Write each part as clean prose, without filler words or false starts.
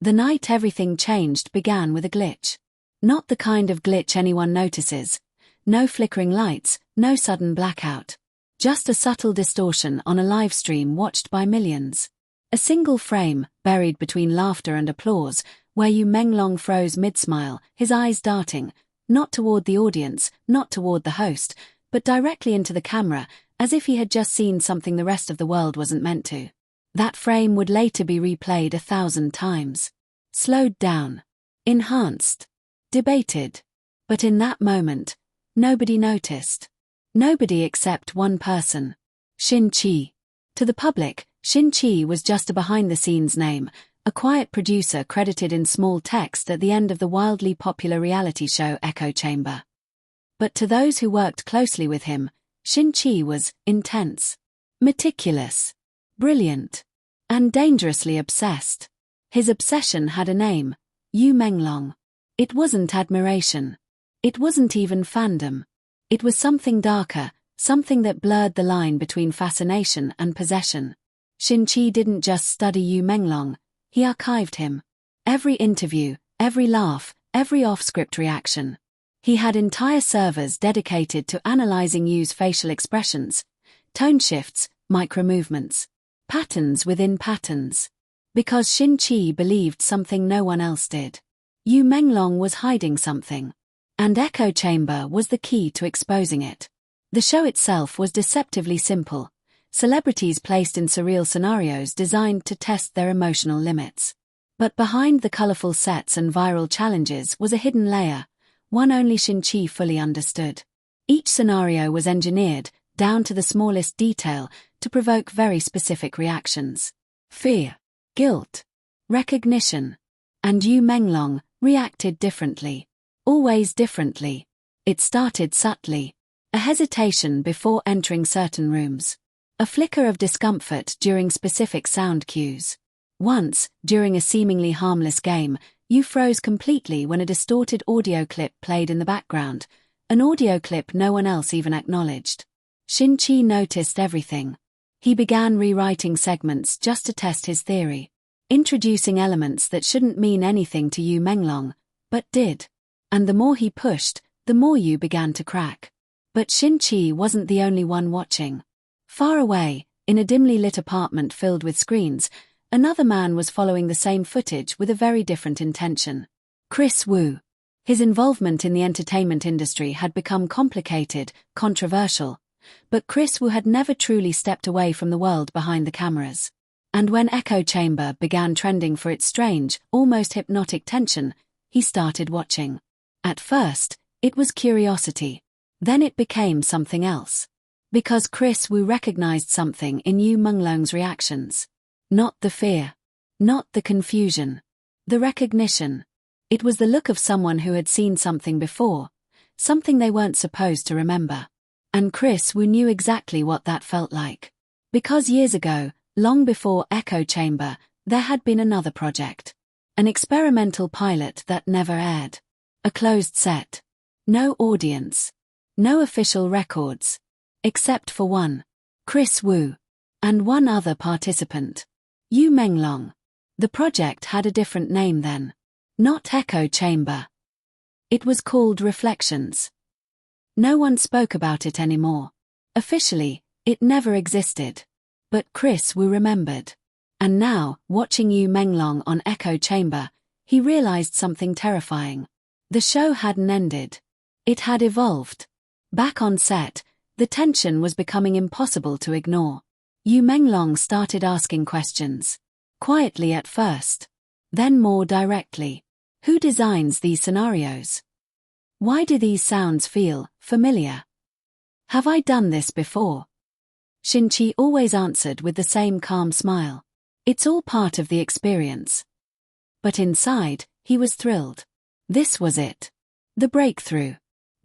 The night everything changed began with a glitch. Not the kind of glitch anyone notices. No flickering lights, no sudden blackout. Just a subtle distortion on a live stream watched by millions. A single frame, buried between laughter and applause, where Yu Menglong froze mid-smile, his eyes darting, not toward the audience, not toward the host, but directly into the camera, as if he had just seen something the rest of the world wasn't meant to. That frame would later be replayed 1,000 times. Slowed down. Enhanced. Debated. But in that moment, nobody noticed. Nobody except one person. Xin Qi. To the public, Xin Qi was just a behind-the-scenes name, a quiet producer credited in small text at the end of the wildly popular reality show Echo Chamber. But to those who worked closely with him, Xin Qi was intense, meticulous, brilliant, and dangerously obsessed. His obsession had a name, Yu Menglong. It wasn't admiration. It wasn't even fandom. It was something darker, something that blurred the line between fascination and possession. Xin Qi didn't just study Yu Menglong, he archived him. Every interview, every laugh, every off-script reaction. He had entire servers dedicated to analyzing Yu's facial expressions, tone shifts, micro-movements, patterns within patterns. Because Xin Qi believed something no one else did. Yu Menglong was hiding something. And Echo Chamber was the key to exposing it. The show itself was deceptively simple. Celebrities placed in surreal scenarios designed to test their emotional limits. But behind the colorful sets and viral challenges was a hidden layer, one only Xin Qi fully understood. Each scenario was engineered, down to the smallest detail, to provoke very specific reactions. Fear, guilt, recognition. And Yu Menglong reacted differently. Always differently. It started subtly. A hesitation before entering certain rooms. A flicker of discomfort during specific sound cues. Once, during a seemingly harmless game, Yu froze completely when a distorted audio clip played in the background, an audio clip no one else even acknowledged. Xin Qi noticed everything. He began rewriting segments just to test his theory, introducing elements that shouldn't mean anything to Yu Menglong, but did. And the more he pushed, the more Yu began to crack. But Xin Qi wasn't the only one watching. Far away, in a dimly lit apartment filled with screens, another man was following the same footage with a very different intention. Kris Wu. His involvement in the entertainment industry had become complicated, controversial, but Kris Wu had never truly stepped away from the world behind the cameras. And when Echo Chamber began trending for its strange, almost hypnotic tension, he started watching. At first, it was curiosity. Then it became something else. Because Kris Wu recognized something in Yu Menglong's reactions. Not the fear. Not the confusion. The recognition. It was the look of someone who had seen something before, something they weren't supposed to remember. And Kris Wu knew exactly what that felt like. Because years ago, long before Echo Chamber, there had been another project. An experimental pilot that never aired. A closed set. No audience. No official records. Except for one. Kris Wu. And one other participant. Yu Menglong. The project had a different name then. Not Echo Chamber. It was called Reflections. No one spoke about it anymore. Officially, it never existed. But Kris Wu remembered. And now, watching Yu Menglong on Echo Chamber, he realized something terrifying. The show hadn't ended. It had evolved. Back on set, the tension was becoming impossible to ignore. Yu Menglong started asking questions. Quietly at first. Then more directly. Who designs these scenarios? Why do these sounds feel familiar? Have I done this before? Xin Qi always answered with the same calm smile. It's all part of the experience. But inside, he was thrilled. This was it. The breakthrough.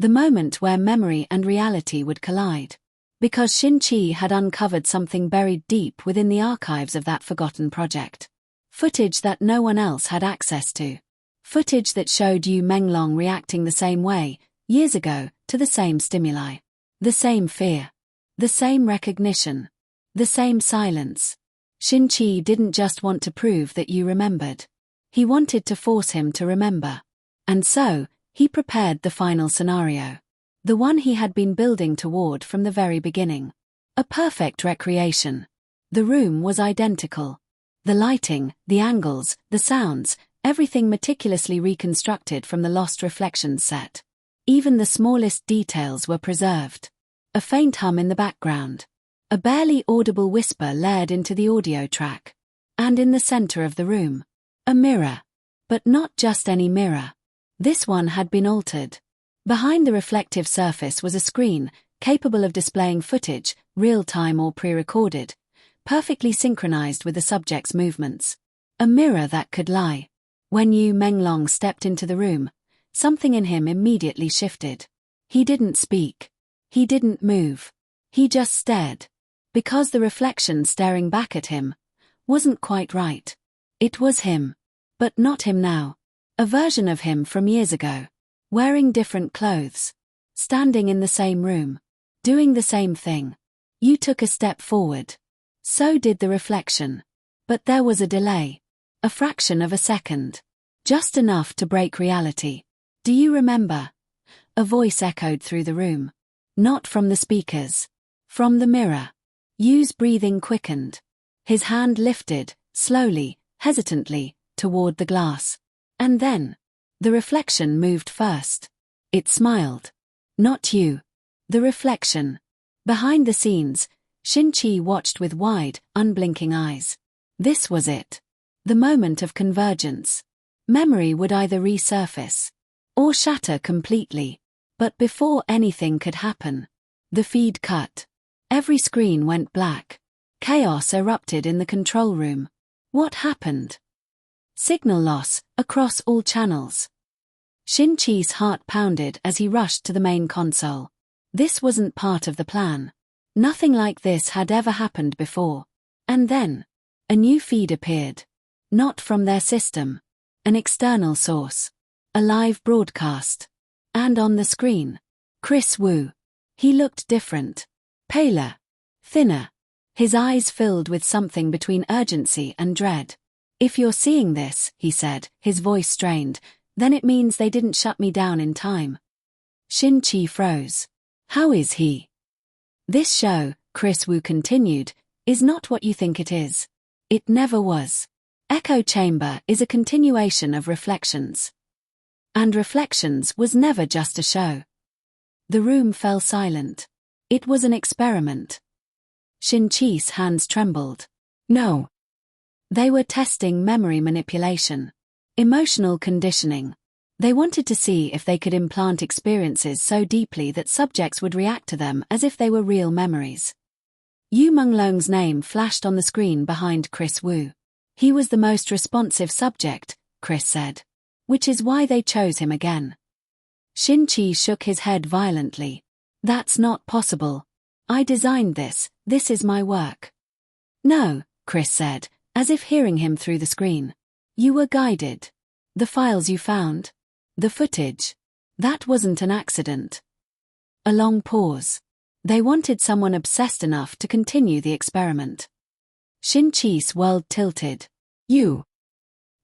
The moment where memory and reality would collide. Because Xin Qi had uncovered something buried deep within the archives of that forgotten project. Footage that no one else had access to. Footage that showed Yu Menglong reacting the same way, years ago, to the same stimuli. The same fear. The same recognition. The same silence. Xin Qi didn't just want to prove that Yu remembered. He wanted to force him to remember. And so, he prepared the final scenario. The one he had been building toward from the very beginning. A perfect recreation. The room was identical. The lighting, the angles, the sounds, everything meticulously reconstructed from the Lost Reflections set. Even the smallest details were preserved. A faint hum in the background. A barely audible whisper layered into the audio track. And in the center of the room, a mirror. But not just any mirror. This one had been altered. Behind the reflective surface was a screen, capable of displaying footage, real-time or pre-recorded, perfectly synchronized with the subject's movements. A mirror that could lie. When Yu Menglong stepped into the room, something in him immediately shifted. He didn't speak. He didn't move. He just stared. Because the reflection staring back at him wasn't quite right. It was him. But not him now. A version of him from years ago. Wearing different clothes. Standing in the same room. Doing the same thing. You took a step forward. So did the reflection. But there was a delay. A fraction of a second. Just enough to break reality. Do you remember? A voice echoed through the room. Not from the speakers. From the mirror. Yu's breathing quickened. His hand lifted, slowly, hesitantly, toward the glass. And then, the reflection moved first. It smiled. Not you. The reflection. Behind the scenes, Xin Qi watched with wide, unblinking eyes. This was it. The moment of convergence. Memory would either resurface or shatter completely. But before anything could happen, the feed cut. Every screen went black. Chaos erupted in the control room. What happened? Signal loss, across all channels. Xin Qi's heart pounded as he rushed to the main console. This wasn't part of the plan. Nothing like this had ever happened before. And then, a new feed appeared. Not from their system. An external source. A live broadcast. And on the screen, Kris Wu. He looked different. Paler. Thinner. His eyes filled with something between urgency and dread. If you're seeing this, he said, his voice strained, then it means they didn't shut me down in time. Xin Qi froze. How is he? This show, Kris Wu continued, is not what you think it is. It never was. Echo Chamber is a continuation of Reflections. And Reflections was never just a show. The room fell silent. It was an experiment. Xin Qi's hands trembled. No. They were testing memory manipulation. Emotional conditioning. They wanted to see if they could implant experiences so deeply that subjects would react to them as if they were real memories. Yu Menglong's name flashed on the screen behind Kris Wu. He was the most responsive subject, Kris said. Which is why they chose him again. Xin Qi shook his head violently. That's not possible. I designed this is my work. No, Kris said, as if hearing him through the screen. You were guided. The files you found? The footage? That wasn't an accident. A long pause. They wanted someone obsessed enough to continue the experiment. Xin Qi's world tilted. You.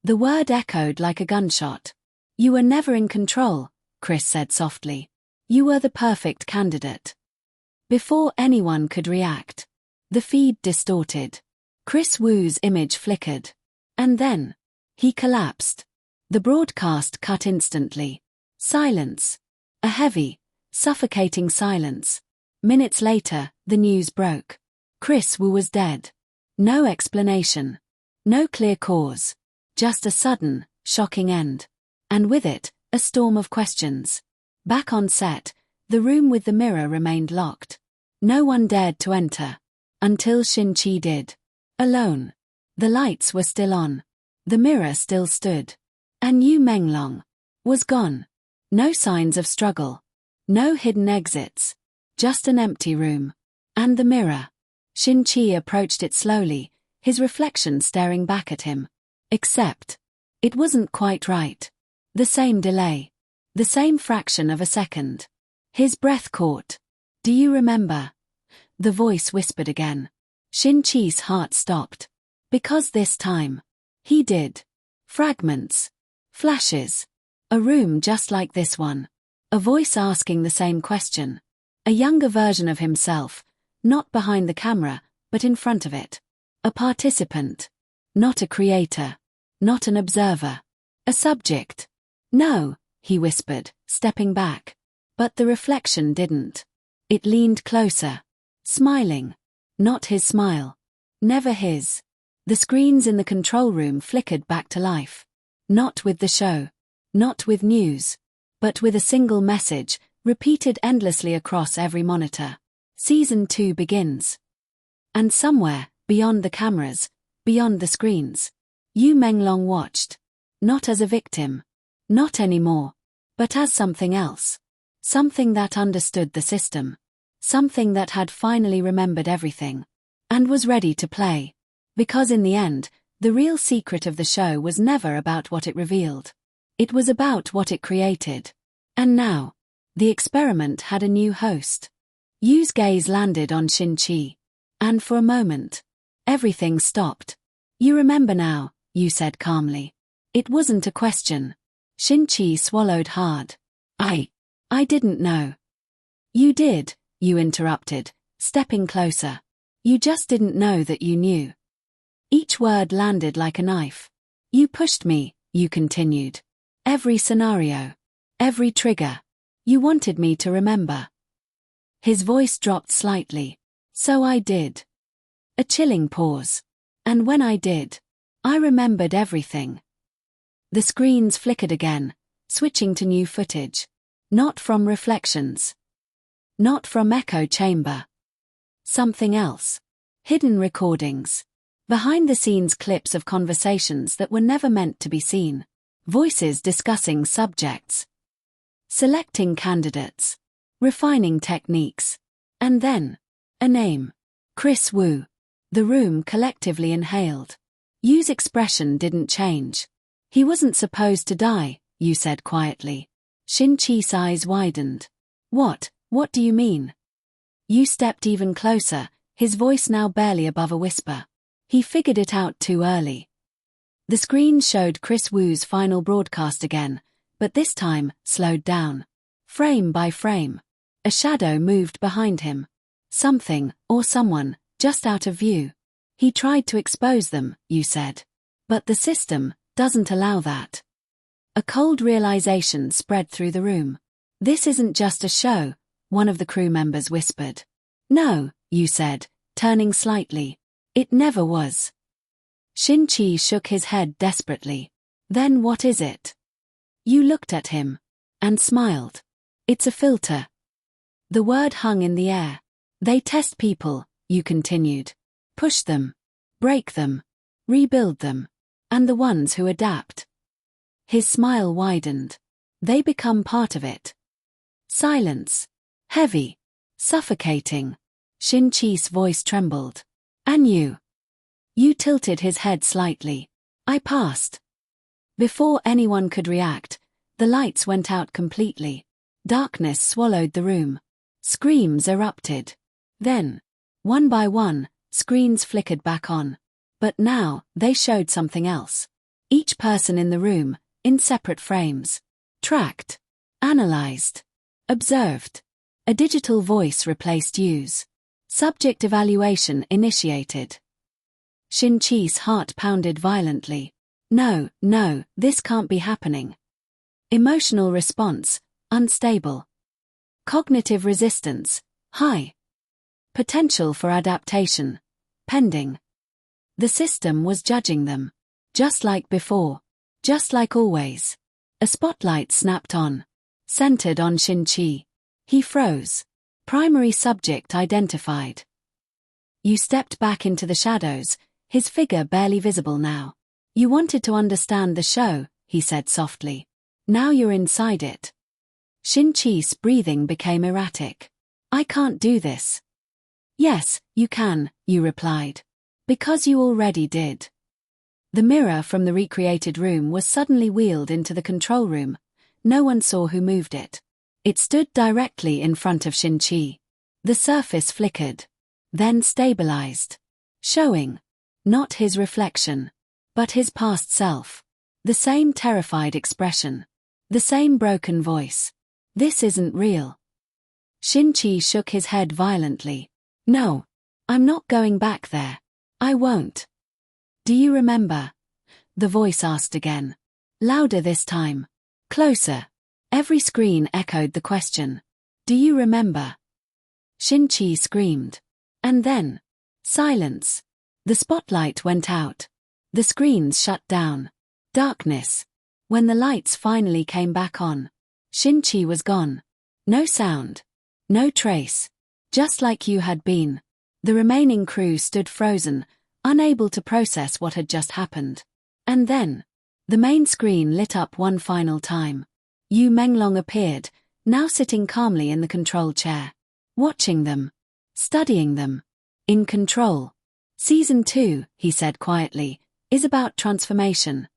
The word echoed like a gunshot. You were never in control, Kris said softly. You were the perfect candidate. Before anyone could react, the feed distorted. Kris Wu's image flickered. And then, he collapsed. The broadcast cut instantly. Silence. A heavy, suffocating silence. Minutes later, the news broke. Kris Wu was dead. No explanation. No clear cause. Just a sudden, shocking end. And with it, a storm of questions. Back on set, the room with the mirror remained locked. No one dared to enter. Until Xin Qi did. Alone. The lights were still on. The mirror still stood. And Yu Menglong was gone. No signs of struggle. No hidden exits. Just an empty room. And the mirror. Xin Qi approached it slowly, his reflection staring back at him. Except, it wasn't quite right. The same delay. The same fraction of a second. His breath caught. Do you remember? The voice whispered again. Xin Qi's heart stopped. Because this time, he did. Fragments. Flashes. A room just like this one. A voice asking the same question. A younger version of himself, not behind the camera, but in front of it. A participant. Not a creator. Not an observer. A subject. No, he whispered, stepping back. But the reflection didn't. It leaned closer. Smiling. Not his smile. Never his. The screens in the control room flickered back to life. Not with the show. Not with news. But with a single message, repeated endlessly across every monitor. Season 2 begins. And somewhere, beyond the cameras, beyond the screens, Yu Menglong watched. Not as a victim. Not anymore. But as something else. Something that understood the system. Something that had finally remembered everything. And was ready to play. Because in the end, the real secret of the show was never about what it revealed. It was about what it created. And now, the experiment had a new host. Yu's gaze landed on Xin Qi. And for a moment, everything stopped. You remember now, Yu said calmly. It wasn't a question. Xin Qi swallowed hard. I didn't know. You did, Yu interrupted, stepping closer. You just didn't know that you knew. Each word landed like a knife. You pushed me, Yu continued. Every scenario. Every trigger. You wanted me to remember. His voice dropped slightly. So I did. A chilling pause. And when I did, I remembered everything. The screens flickered again, switching to new footage. Not from reflections. Not from echo chamber. Something else. Hidden recordings. Behind-the-scenes clips of conversations that were never meant to be seen. Voices discussing subjects. Selecting candidates. Refining techniques. And then, a name. Kris Wu. The room collectively inhaled. Yu's expression didn't change. He wasn't supposed to die, Yu said quietly. Xin Qi's eyes widened. What do you mean? Yu stepped even closer, his voice now barely above a whisper. He figured it out too early. The screen showed Kris Wu's final broadcast again, but this time, slowed down. Frame by frame. A shadow moved behind him. Something, or someone, just out of view. He tried to expose them, Yu said. But the system doesn't allow that. A cold realization spread through the room. This isn't just a show, one of the crew members whispered. No, Yu said, turning slightly. It never was. Xin Qi shook his head desperately. Then what is it? Yu looked at him. And smiled. It's a filter. The word hung in the air. They test people, Yu continued. Push them. Break them. Rebuild them. And the ones who adapt. His smile widened. They become part of it. Silence. Heavy. Suffocating. Xin Qi's voice trembled. And you? Yu tilted his head slightly. I passed. Before anyone could react, the lights went out completely. Darkness swallowed the room. Screams erupted. Then, one by one, screens flickered back on. But now, they showed something else. Each person in the room, in separate frames. Tracked. Analyzed. Observed. A digital voice replaced Yu's. Subject evaluation initiated. Xin Qi's heart pounded violently. No, this can't be happening. Emotional response, unstable. Cognitive resistance, high. Potential for adaptation, pending. The system was judging them. Just like before. Just like always. A spotlight snapped on. Centered on Xin Qi. He froze. Primary subject identified. You stepped back into the shadows, his figure barely visible now. You wanted to understand the show, he said softly. Now you're inside it. Xin Qi's breathing became erratic. I can't do this. Yes, you can, Yu replied. Because you already did. The mirror from the recreated room was suddenly wheeled into the control room. No one saw who moved it. It stood directly in front of Xin Qi. The surface flickered. Then stabilized. Showing. Not his reflection. But his past self. The same terrified expression. The same broken voice. This isn't real. Xin Qi shook his head violently. No. I'm not going back there. I won't. Do you remember? The voice asked again. Louder this time. Closer. Every screen echoed the question. Do you remember? Xin Qi screamed. And then, silence. The spotlight went out. The screens shut down. Darkness. When the lights finally came back on, Xin Qi was gone. No sound. No trace. Just like you had been. The remaining crew stood frozen, unable to process what had just happened. And then, the main screen lit up one final time. Yu Menglong appeared, now sitting calmly in the control chair. Watching them. Studying them. In control. Season 2, he said quietly, is about transformation.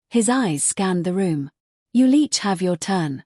His eyes scanned the room. You'll each have your turn.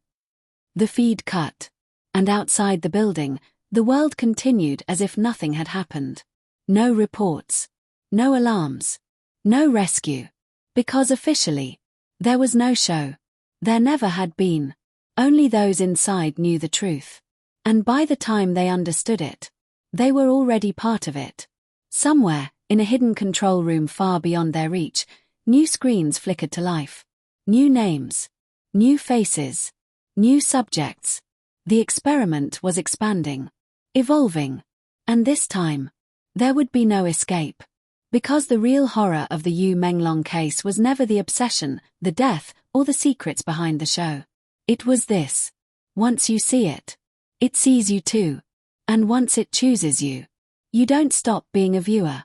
The feed cut. And outside the building, the world continued as if nothing had happened. No reports. No alarms. No rescue. Because officially, there was no show. There never had been. Only those inside knew the truth. And by the time they understood it, they were already part of it. Somewhere, in a hidden control room far beyond their reach, new screens flickered to life. New names. New faces. New subjects. The experiment was expanding. Evolving. And this time, there would be no escape. Because the real horror of the Yu Menglong case was never the obsession, the death, or the secrets behind the show. It was this. Once you see it, it sees you too. And once it chooses you, you don't stop being a viewer.